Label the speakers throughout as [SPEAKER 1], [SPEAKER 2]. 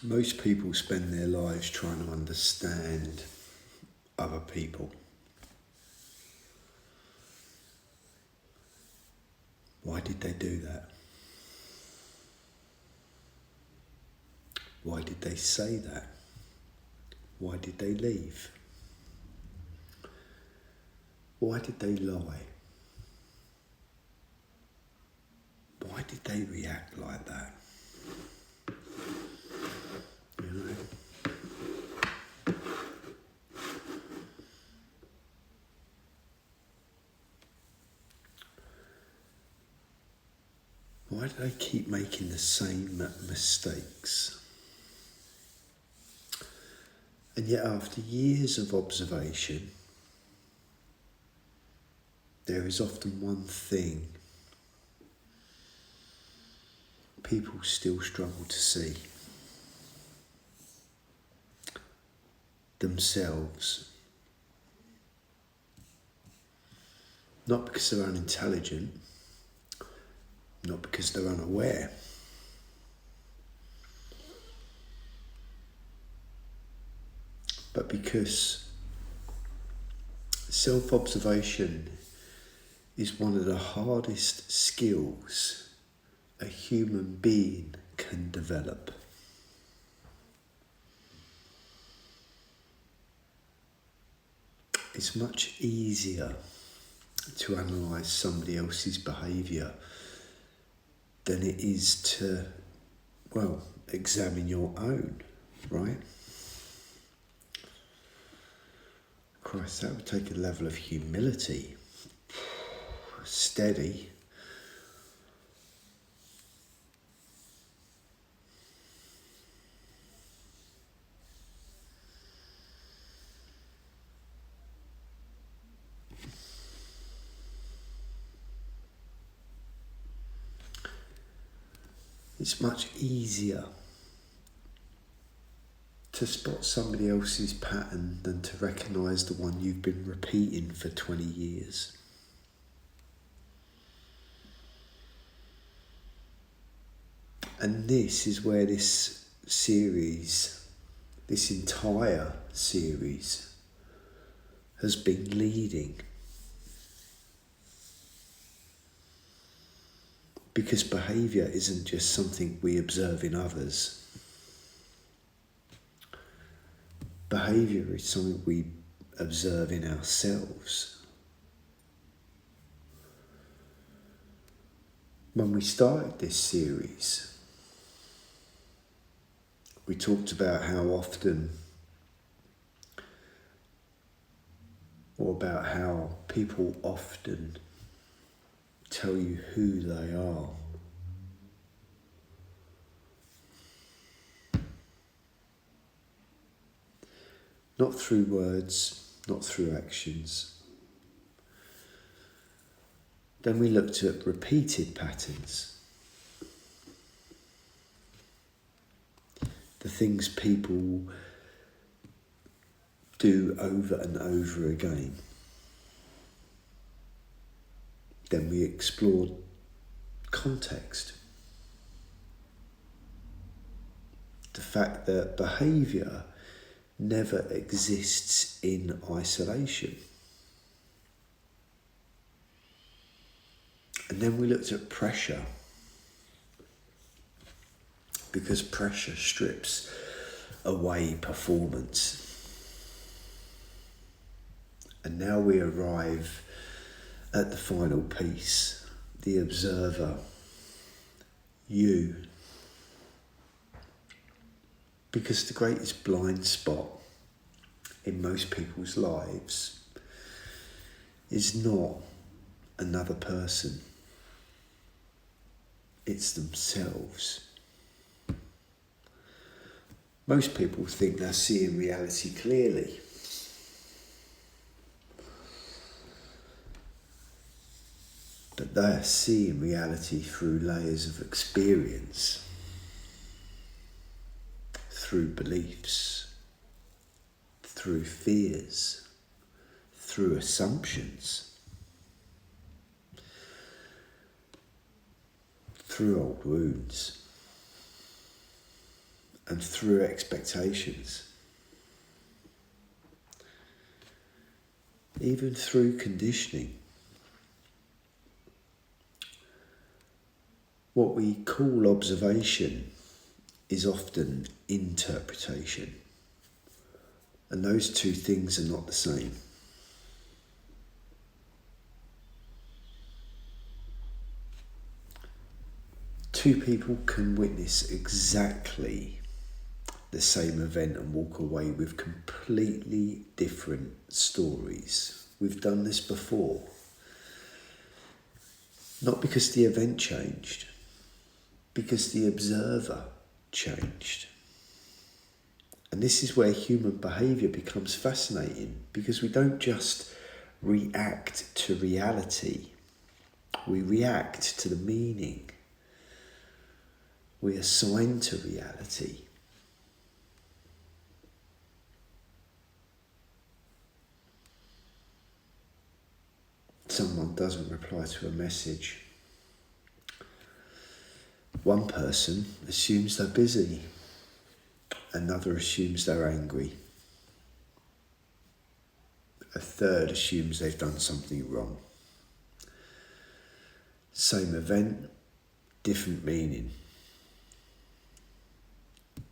[SPEAKER 1] Most people spend their lives trying to understand other people. Why did they do that? Why did they say that? Why did they leave? Why did they lie? Why did they react like that? You know? Why do they keep making the same mistakes? And yet after years of observation, there is often one thing people still struggle to see. Themselves. Not because they're unintelligent, not because they're unaware, but because self-observation is one of the hardest skills a human being can develop. It's much easier to analyse somebody else's behaviour than it is to, examine your own, right? Christ, that would take a level of humility. Steady. It's much easier to spot somebody else's pattern than to recognise the one you've been repeating for 20 years. And this is where this entire series, has been leading. Because behaviour isn't just something we observe in others. Behaviour is something we observe in ourselves. When we started this series, we talked about how people often tell you who they are. Not through words, not through actions. Then we looked at repeated patterns. The things people do over and over again. Then we explored context. The fact that behaviour never exists in isolation. And then we looked at pressure. Because pressure strips away performance. And now we arrive at the final piece, the observer, you. Because the greatest blind spot in most people's lives is not another person, it's themselves. Most people think they're seeing reality clearly. But they're seeing reality through layers of experience, through beliefs, through fears, through assumptions, through old wounds, and through expectations. Even through conditioning. What we call observation is often interpretation. And those two things are not the same. Two people can witness exactly the same event and walk away with completely different stories. We've done this before. Not because the event changed, because the observer changed. And this is where human behaviour becomes fascinating, because we don't just react to reality, we react to the meaning we assign to reality. Someone doesn't reply to a message. One person assumes they're busy. Another assumes they're angry. A third assumes they've done something wrong. Same event, different meaning.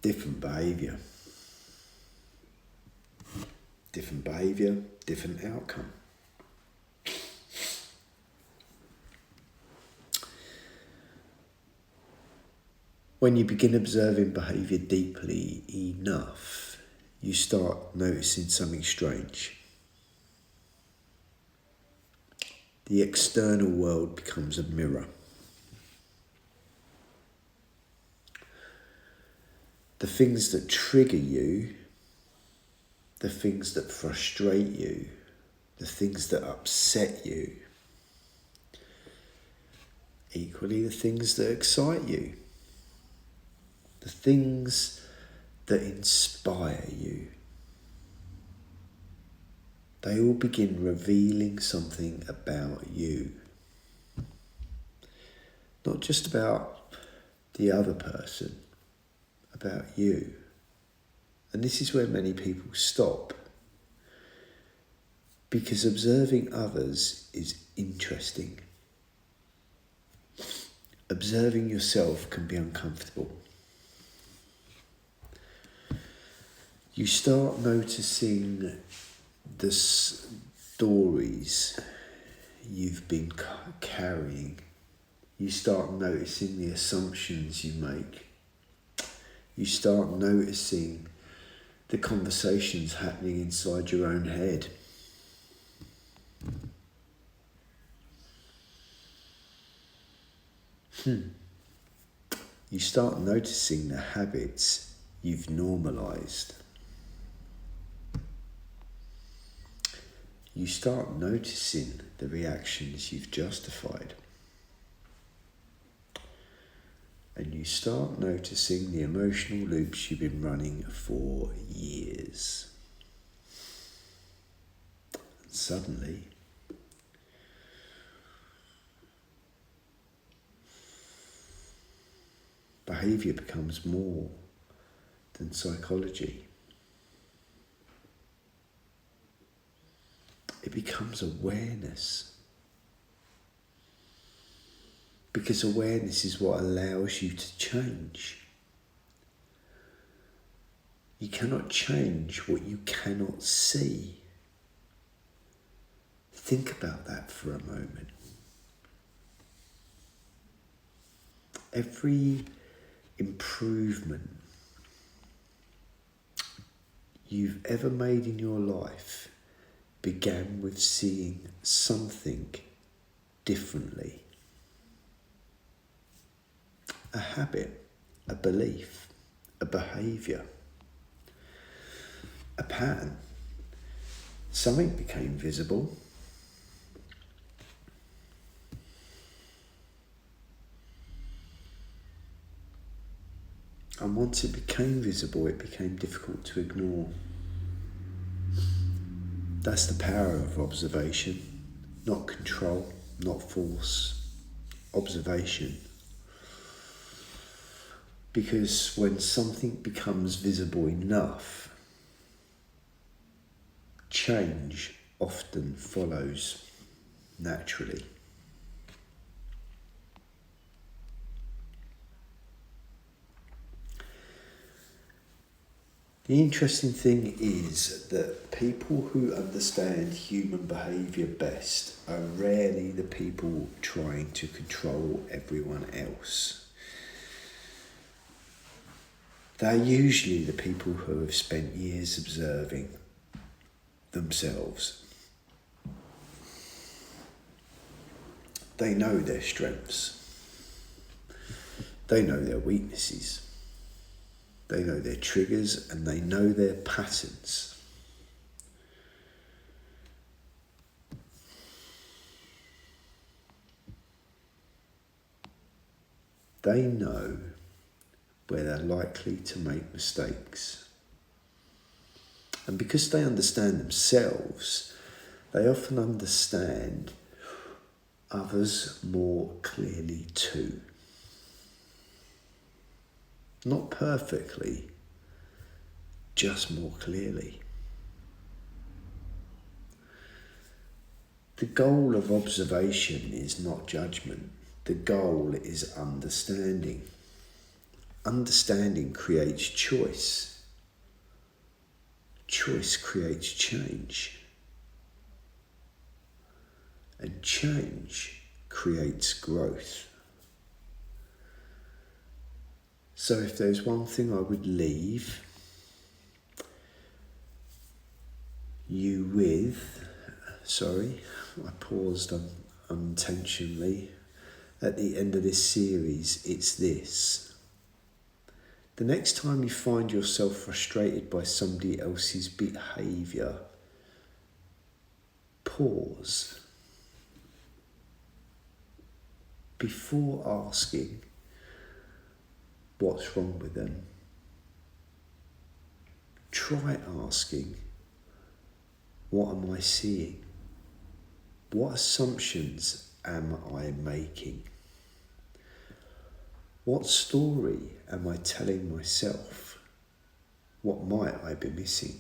[SPEAKER 1] Different behaviour. Different behaviour, different outcome. When you begin observing behaviour deeply enough, you start noticing something strange. The external world becomes a mirror. The things that trigger you, the things that frustrate you, the things that upset you, equally the things that excite you, the things that inspire you, they all begin revealing something about you. Not just about the other person, about you. And this is where many people stop. Because observing others is interesting. Observing yourself can be uncomfortable. You start noticing the stories you've been carrying. You start noticing the assumptions you make. You start noticing the conversations happening inside your own head. You start noticing the habits you've normalised. You start noticing the reactions you've justified. And you start noticing the emotional loops you've been running for years. And suddenly, behaviour becomes more than psychology. It becomes awareness. Because awareness is what allows you to change. You cannot change what you cannot see. Think about that for a moment. Every improvement you've ever made in your life began with seeing something differently. A habit, a belief, a behaviour, a pattern. Something became visible. And once it became visible, it became difficult to ignore. That's the power of observation, not control, not force. Observation. Because when something becomes visible enough, change often follows naturally. The interesting thing is that people who understand human behaviour best are rarely the people trying to control everyone else. They're usually the people who have spent years observing themselves. They know their strengths. They know their weaknesses. They know their triggers and they know their patterns. They know where they're likely to make mistakes. And because they understand themselves, they often understand others more clearly too. Not perfectly, just more clearly. The goal of observation is not judgment. The goal is understanding. Understanding creates choice. Choice creates change. And change creates growth. So if there's one thing I would leave you with, I paused unintentionally. At the end of this series, it's this. The next time you find yourself frustrated by somebody else's behaviour, pause. Before asking what's wrong with them, try asking, what am I seeing? What assumptions am I making? What story am I telling myself? What might I be missing?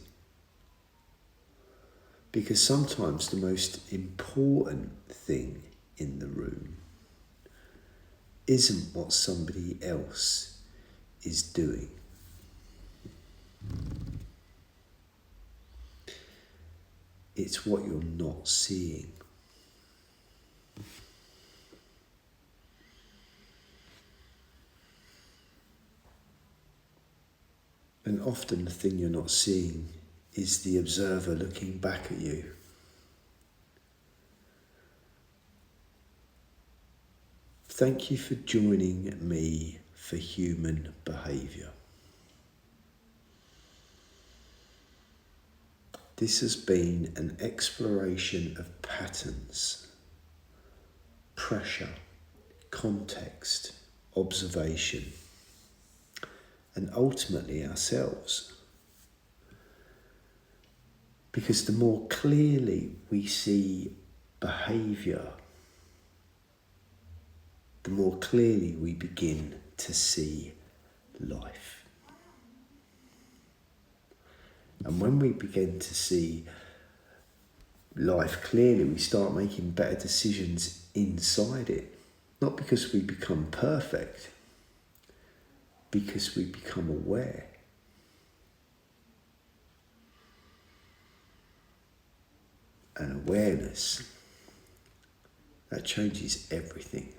[SPEAKER 1] Because sometimes the most important thing in the room isn't what somebody else is doing. It's what you're not seeing. And often the thing you're not seeing is the observer looking back at you. Thank you for joining me for human behaviour. This has been an exploration of patterns, pressure, context, observation, and ultimately ourselves. Because the more clearly we see behaviour, the more clearly we begin to see life. And when we begin to see life clearly, we start making better decisions inside it. Not because we become perfect, because we become aware. And awareness, that changes everything.